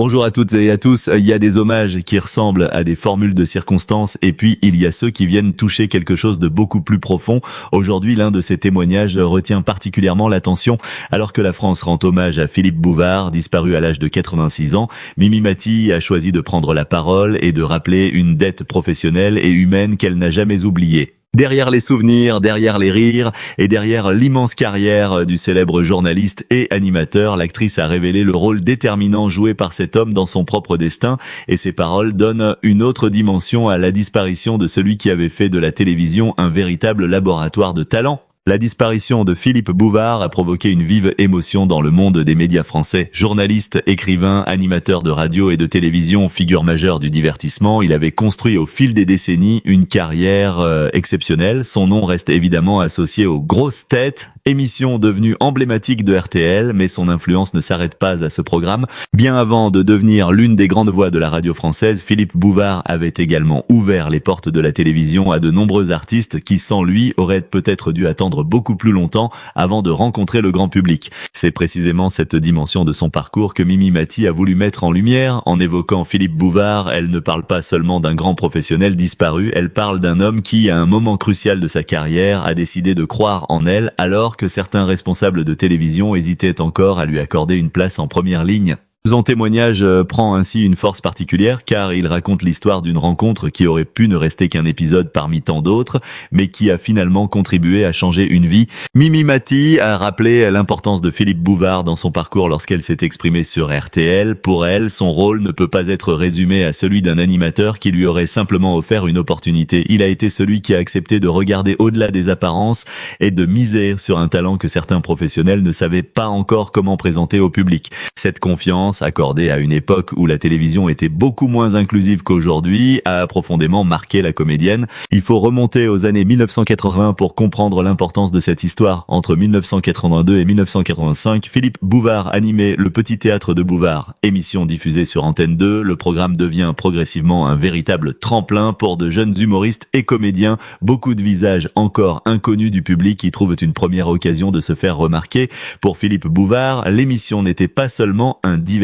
Bonjour à toutes et à tous. Il y a des hommages qui ressemblent à des formules de circonstances et puis il y a ceux qui viennent toucher quelque chose de beaucoup plus profond. Aujourd'hui, l'un de ces témoignages retient particulièrement l'attention. Alors que la France rend hommage à Philippe Bouvard, disparu à l'âge de 86 ans, Mimi Mati a choisi de prendre la parole et de rappeler une dette professionnelle et humaine qu'elle n'a jamais oubliée. Derrière les souvenirs, derrière les rires et derrière l'immense carrière du célèbre journaliste et animateur, l'actrice a révélé le rôle déterminant joué par cet homme dans son propre destin et ses paroles donnent une autre dimension à la disparition de celui qui avait fait de la télévision un véritable laboratoire de talent. La disparition de Philippe Bouvard a provoqué une vive émotion dans le monde des médias français. Journaliste, écrivain, animateur de radio et de télévision, figure majeure du divertissement, il avait construit au fil des décennies une carrière exceptionnelle. Son nom reste évidemment associé aux grosses têtes, émission devenue emblématique de RTL, mais son influence ne s'arrête pas à ce programme. Bien avant de devenir l'une des grandes voix de la radio française, Philippe Bouvard avait également ouvert les portes de la télévision à de nombreux artistes qui, sans lui, auraient peut-être dû attendre beaucoup plus longtemps avant de rencontrer le grand public. C'est précisément cette dimension de son parcours que Mimi Mati a voulu mettre en lumière. En évoquant Philippe Bouvard, elle ne parle pas seulement d'un grand professionnel disparu, elle parle d'un homme qui, à un moment crucial de sa carrière, a décidé de croire en elle alors que certains responsables de télévision hésitaient encore à lui accorder une place en première ligne. Son témoignage prend ainsi une force particulière car il raconte l'histoire d'une rencontre qui aurait pu ne rester qu'un épisode parmi tant d'autres, mais qui a finalement contribué à changer une vie. Mimi Mati a rappelé l'importance de Philippe Bouvard dans son parcours lorsqu'elle s'est exprimée sur RTL. Pour elle, son rôle ne peut pas être résumé à celui d'un animateur qui lui aurait simplement offert une opportunité. Il a été celui qui a accepté de regarder au-delà des apparences et de miser sur un talent que certains professionnels ne savaient pas encore comment présenter au public. Cette confiance accordée à une époque où la télévision était beaucoup moins inclusive qu'aujourd'hui, a profondément marqué la comédienne. Il faut remonter aux années 1980 pour comprendre l'importance de cette histoire. Entre 1982 et 1985, Philippe Bouvard animait le Petit Théâtre de Bouvard. Émission diffusée sur Antenne 2, le programme devient progressivement un véritable tremplin pour de jeunes humoristes et comédiens, beaucoup de visages encore inconnus du public qui trouvent une première occasion de se faire remarquer. Pour Philippe Bouvard, l'émission n'était pas seulement un divertissement.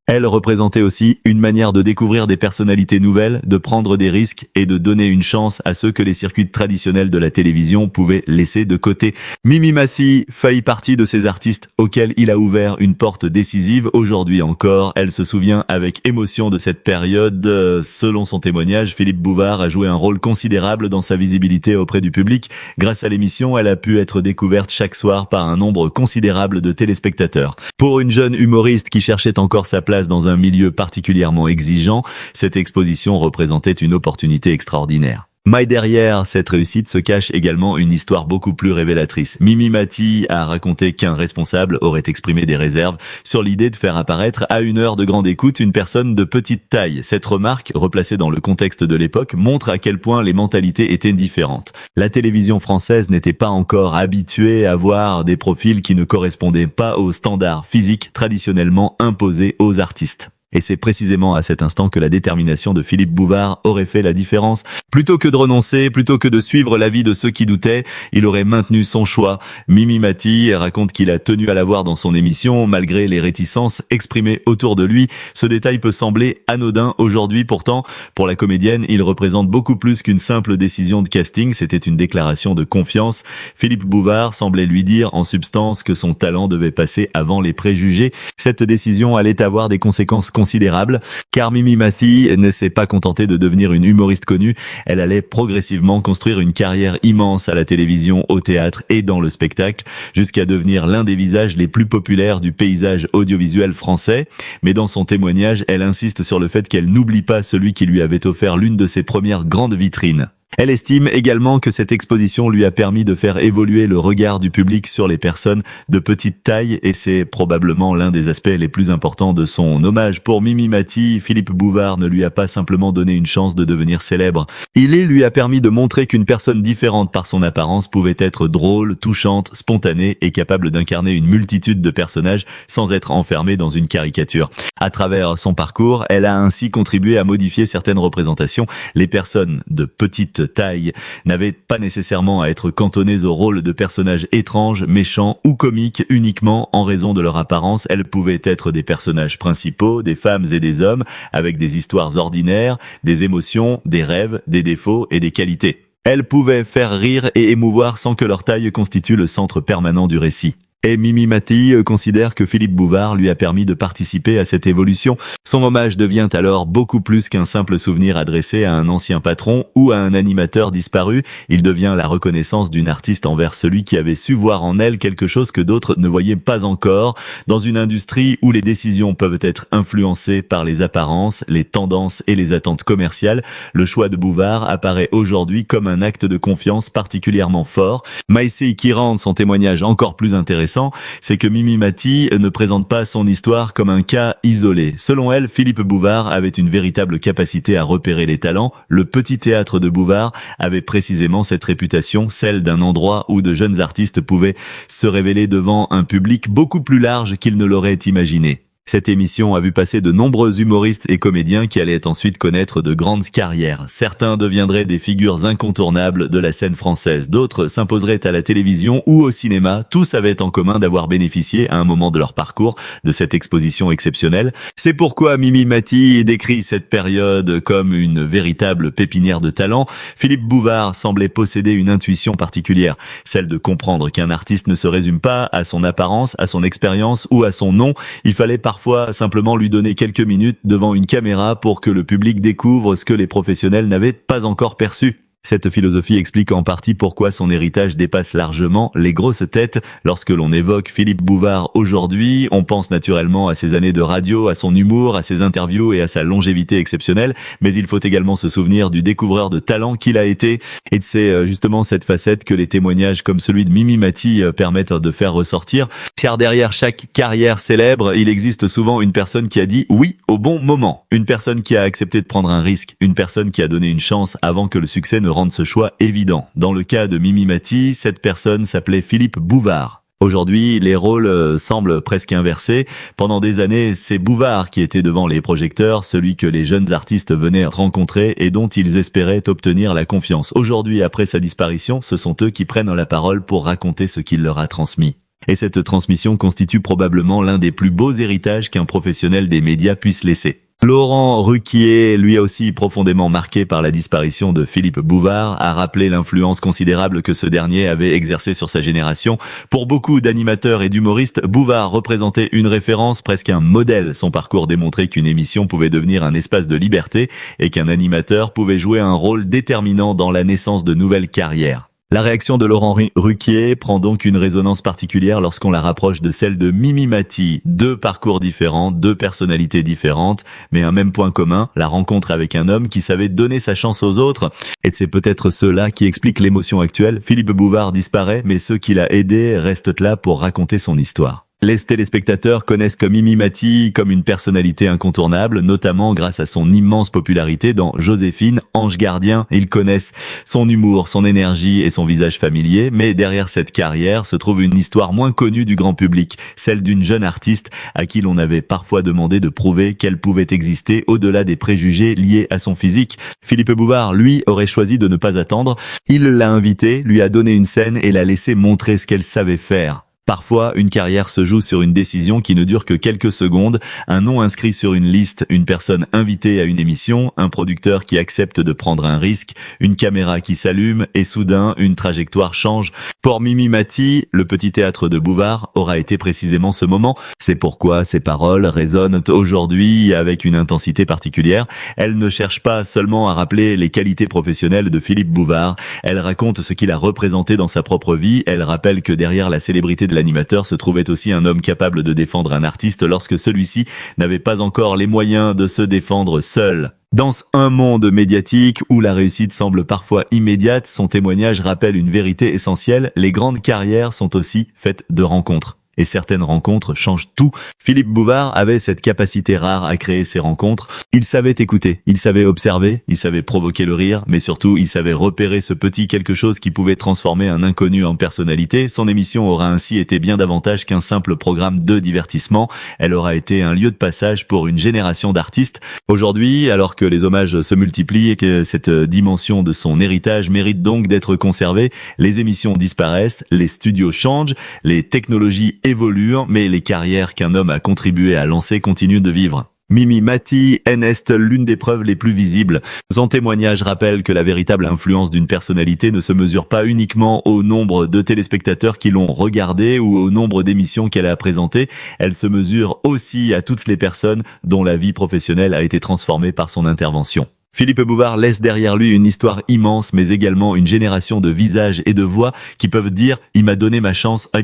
Elle représentait aussi une manière de découvrir des personnalités nouvelles, de prendre des risques et de donner une chance à ceux que les circuits traditionnels de la télévision pouvaient laisser de côté. Mimi Mati fait partie de ces artistes auxquels il a ouvert une porte décisive. Aujourd'hui encore, elle se souvient avec émotion de cette période. Selon son témoignage, Philippe Bouvard a joué un rôle considérable dans sa visibilité auprès du public. Grâce à l'émission, elle a pu être découverte chaque soir par un nombre considérable de téléspectateurs. Pour une jeune humoriste qui cherchait encore sa place dans un milieu particulièrement exigeant, cette exposition représentait une opportunité extraordinaire. Mais derrière cette réussite se cache également une histoire beaucoup plus révélatrice. Mimi Mati a raconté qu'un responsable aurait exprimé des réserves sur l'idée de faire apparaître à une heure de grande écoute une personne de petite taille. Cette remarque, replacée dans le contexte de l'époque, montre à quel point les mentalités étaient différentes. La télévision française n'était pas encore habituée à voir des profils qui ne correspondaient pas aux standards physiques traditionnellement imposés aux artistes. Et c'est précisément à cet instant que la détermination de Philippe Bouvard aurait fait la différence. Plutôt que de renoncer, plutôt que de suivre l'avis de ceux qui doutaient, il aurait maintenu son choix. Mimi Mati raconte qu'il a tenu à la voir dans son émission, malgré les réticences exprimées autour de lui. Ce détail peut sembler anodin aujourd'hui, pourtant, pour la comédienne, il représente beaucoup plus qu'une simple décision de casting. C'était une déclaration de confiance. Philippe Bouvard semblait lui dire en substance que son talent devait passer avant les préjugés. Cette décision allait avoir des conséquences considérable, car Mimi Mati ne s'est pas contentée de devenir une humoriste connue, elle allait progressivement construire une carrière immense à la télévision, au théâtre et dans le spectacle, jusqu'à devenir l'un des visages les plus populaires du paysage audiovisuel français. Mais dans son témoignage, elle insiste sur le fait qu'elle n'oublie pas celui qui lui avait offert l'une de ses premières grandes vitrines. Elle estime également que cette exposition lui a permis de faire évoluer le regard du public sur les personnes de petite taille et c'est probablement l'un des aspects les plus importants de son hommage. Pour Mimi Mati, Philippe Bouvard ne lui a pas simplement donné une chance de devenir célèbre. Il lui a permis de montrer qu'une personne différente par son apparence pouvait être drôle, touchante, spontanée et capable d'incarner une multitude de personnages sans être enfermée dans une caricature. À travers son parcours, elle a ainsi contribué à modifier certaines représentations. Les personnes de petite petite taille n'avaient pas nécessairement à être cantonnés au rôle de personnages étranges, méchants ou comiques uniquement en raison de leur apparence. Elles pouvaient être des personnages principaux, des femmes et des hommes, avec des histoires ordinaires, des émotions, des rêves, des défauts et des qualités. Elles pouvaient faire rire et émouvoir sans que leur taille constitue le centre permanent du récit. Et Mimi Mati considère que Philippe Bouvard lui a permis de participer à cette évolution. Son hommage devient alors beaucoup plus qu'un simple souvenir adressé à un ancien patron ou à un animateur disparu. Il devient la reconnaissance d'une artiste envers celui qui avait su voir en elle quelque chose que d'autres ne voyaient pas encore. Dans une industrie où les décisions peuvent être influencées par les apparences, les tendances et les attentes commerciales, le choix de Bouvard apparaît aujourd'hui comme un acte de confiance particulièrement fort. Maïsé qui rend son témoignage encore plus intéressant, c'est que Mimi Mati ne présente pas son histoire comme un cas isolé. Selon elle, Philippe Bouvard avait une véritable capacité à repérer les talents. Le petit théâtre de Bouvard avait précisément cette réputation, celle d'un endroit où de jeunes artistes pouvaient se révéler devant un public beaucoup plus large qu'ils ne l'auraient imaginé. Cette émission a vu passer de nombreux humoristes et comédiens qui allaient ensuite connaître de grandes carrières. Certains deviendraient des figures incontournables de la scène française. D'autres s'imposeraient à la télévision ou au cinéma. Tous avaient en commun d'avoir bénéficié à un moment de leur parcours de cette exposition exceptionnelle. C'est pourquoi Mimi Mati décrit cette période comme une véritable pépinière de talent. Philippe Bouvard semblait posséder une intuition particulière, celle de comprendre qu'un artiste ne se résume pas à son apparence, à son expérience ou à son nom. Il fallait parfois simplement lui donner quelques minutes devant une caméra pour que le public découvre ce que les professionnels n'avaient pas encore perçu. Cette philosophie explique en partie pourquoi son héritage dépasse largement les grosses têtes. Lorsque l'on évoque Philippe Bouvard aujourd'hui, on pense naturellement à ses années de radio, à son humour, à ses interviews et à sa longévité exceptionnelle, mais il faut également se souvenir du découvreur de talent qu'il a été. Et c'est justement cette facette que les témoignages comme celui de Mimi Mati permettent de faire ressortir. Car derrière chaque carrière célèbre, il existe souvent une personne qui a dit oui au bon moment, une personne qui a accepté de prendre un risque, une personne qui a donné une chance avant que le succès ne rendre ce choix évident. Dans le cas de Mimi Mati, cette personne s'appelait Philippe Bouvard. Aujourd'hui, les rôles semblent presque inversés. Pendant des années, c'est Bouvard qui était devant les projecteurs, celui que les jeunes artistes venaient rencontrer et dont ils espéraient obtenir la confiance. Aujourd'hui, après sa disparition, ce sont eux qui prennent la parole pour raconter ce qu'il leur a transmis. Et cette transmission constitue probablement l'un des plus beaux héritages qu'un professionnel des médias puisse laisser. Laurent Ruquier, lui aussi profondément marqué par la disparition de Philippe Bouvard, a rappelé l'influence considérable que ce dernier avait exercée sur sa génération. Pour beaucoup d'animateurs et d'humoristes, Bouvard représentait une référence, presque un modèle. Son parcours démontrait qu'une émission pouvait devenir un espace de liberté et qu'un animateur pouvait jouer un rôle déterminant dans la naissance de nouvelles carrières. La réaction de Laurent Ruquier prend donc une résonance particulière lorsqu'on la rapproche de celle de Mimi Mati. Deux parcours différents, deux personnalités différentes, mais un même point commun, la rencontre avec un homme qui savait donner sa chance aux autres. Et c'est peut-être cela qui explique l'émotion actuelle. Philippe Bouvard disparaît, mais ceux qui l'a aidé restent là pour raconter son histoire. Les téléspectateurs connaissent Mimi Mati comme une personnalité incontournable, notamment grâce à son immense popularité dans Joséphine, Ange Gardien. Ils connaissent son humour, son énergie et son visage familier, mais derrière cette carrière se trouve une histoire moins connue du grand public, celle d'une jeune artiste à qui l'on avait parfois demandé de prouver qu'elle pouvait exister au-delà des préjugés liés à son physique. Philippe Bouvard, lui, aurait choisi de ne pas attendre. Il l'a invitée, lui a donné une scène et l'a laissé montrer ce qu'elle savait faire. Parfois, une carrière se joue sur une décision qui ne dure que quelques secondes, un nom inscrit sur une liste, une personne invitée à une émission, un producteur qui accepte de prendre un risque, une caméra qui s'allume et soudain, une trajectoire change. Pour Mimi Mati, le petit théâtre de Bouvard aura été précisément ce moment. C'est pourquoi ses paroles résonnent aujourd'hui avec une intensité particulière. Elle ne cherche pas seulement à rappeler les qualités professionnelles de Philippe Bouvard, elle raconte ce qu'il a représenté dans sa propre vie, elle rappelle que derrière la célébrité de l'animateur se trouvait aussi un homme capable de défendre un artiste lorsque celui-ci n'avait pas encore les moyens de se défendre seul. Dans un monde médiatique où la réussite semble parfois immédiate, son témoignage rappelle une vérité essentielle, les grandes carrières sont aussi faites de rencontres. et certaines rencontres changent tout. Philippe Bouvard avait cette capacité rare à créer ces rencontres. Il savait écouter, il savait observer, il savait provoquer le rire, mais surtout il savait repérer ce petit quelque chose qui pouvait transformer un inconnu en personnalité. Son émission aura ainsi été bien davantage qu'un simple programme de divertissement. Elle aura été un lieu de passage pour une génération d'artistes. Aujourd'hui, alors que les hommages se multiplient et que cette dimension de son héritage mérite donc d'être conservée, les émissions disparaissent, les studios changent, les technologies évoluent, mais les carrières qu'un homme a contribué à lancer continuent de vivre. Mimi Mati est l'une des preuves les plus visibles. Son témoignage rappelle que la véritable influence d'une personnalité ne se mesure pas uniquement au nombre de téléspectateurs qui l'ont regardée ou au nombre d'émissions qu'elle a présentées, elle se mesure aussi à toutes les personnes dont la vie professionnelle a été transformée par son intervention. Philippe Bouvard laisse derrière lui une histoire immense, mais également une génération de visages et de voix qui peuvent dire « il m'a donné ma chance ». Et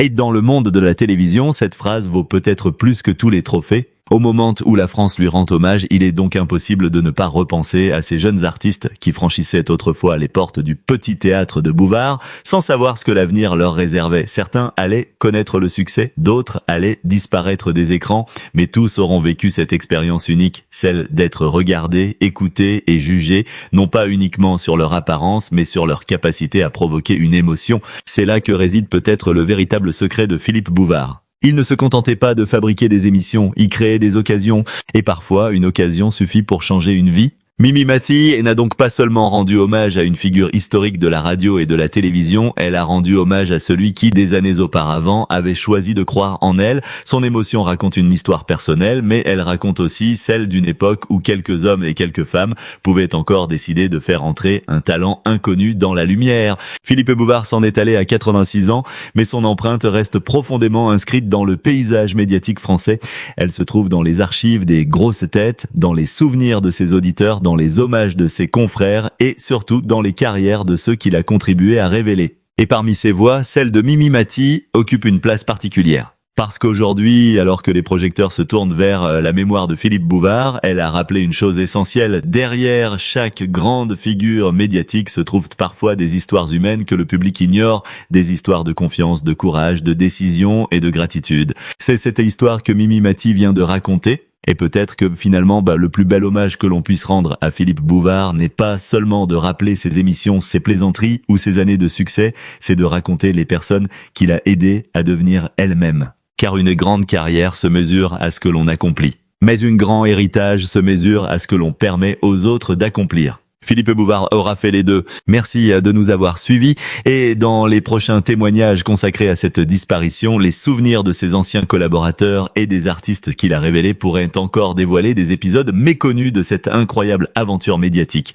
dans le monde de la télévision, cette phrase vaut peut-être plus que tous les trophées. Au moment où la France lui rend hommage, il est donc impossible de ne pas repenser à ces jeunes artistes qui franchissaient autrefois les portes du petit théâtre de Bouvard sans savoir ce que l'avenir leur réservait. Certains allaient connaître le succès, d'autres allaient disparaître des écrans, mais tous auront vécu cette expérience unique, celle d'être regardés, écoutés et jugés, non pas uniquement sur leur apparence, mais sur leur capacité à provoquer une émotion. C'est là que réside peut-être le véritable secret de Philippe Bouvard. Il ne se contentait pas de fabriquer des émissions, il créait des occasions, et parfois une occasion suffit pour changer une vie. Mimi Mati n'a donc pas seulement rendu hommage à une figure historique de la radio et de la télévision, elle a rendu hommage à celui qui, des années auparavant, avait choisi de croire en elle. Son émotion raconte une histoire personnelle, mais elle raconte aussi celle d'une époque où quelques hommes et quelques femmes pouvaient encore décider de faire entrer un talent inconnu dans la lumière. Philippe Bouvard s'en est allé à 86 ans, mais son empreinte reste profondément inscrite dans le paysage médiatique français. Elle se trouve dans les archives des grosses têtes, dans les souvenirs de ses auditeurs, dans les hommages de ses confrères et surtout dans les carrières de ceux qu'il a contribué à révéler. Et parmi ces voix, celle de Mimi Mati occupe une place particulière. Parce qu'aujourd'hui, alors que les projecteurs se tournent vers la mémoire de Philippe Bouvard, elle a rappelé une chose essentielle. Derrière chaque grande figure médiatique se trouvent parfois des histoires humaines que le public ignore, des histoires de confiance, de courage, de décision et de gratitude. C'est cette histoire que Mimi Mati vient de raconter. Et peut-être que finalement, le plus bel hommage que l'on puisse rendre à Philippe Bouvard n'est pas seulement de rappeler ses émissions, ses plaisanteries ou ses années de succès, c'est de raconter les personnes qu'il a aidées à devenir elles-mêmes. Car une grande carrière se mesure à ce que l'on accomplit. Mais un grand héritage se mesure à ce que l'on permet aux autres d'accomplir. Philippe Bouvard aura fait les deux. Merci de nous avoir suivis et dans les prochains témoignages consacrés à cette disparition, les souvenirs de ses anciens collaborateurs et des artistes qu'il a révélés pourraient encore dévoiler des épisodes méconnus de cette incroyable aventure médiatique.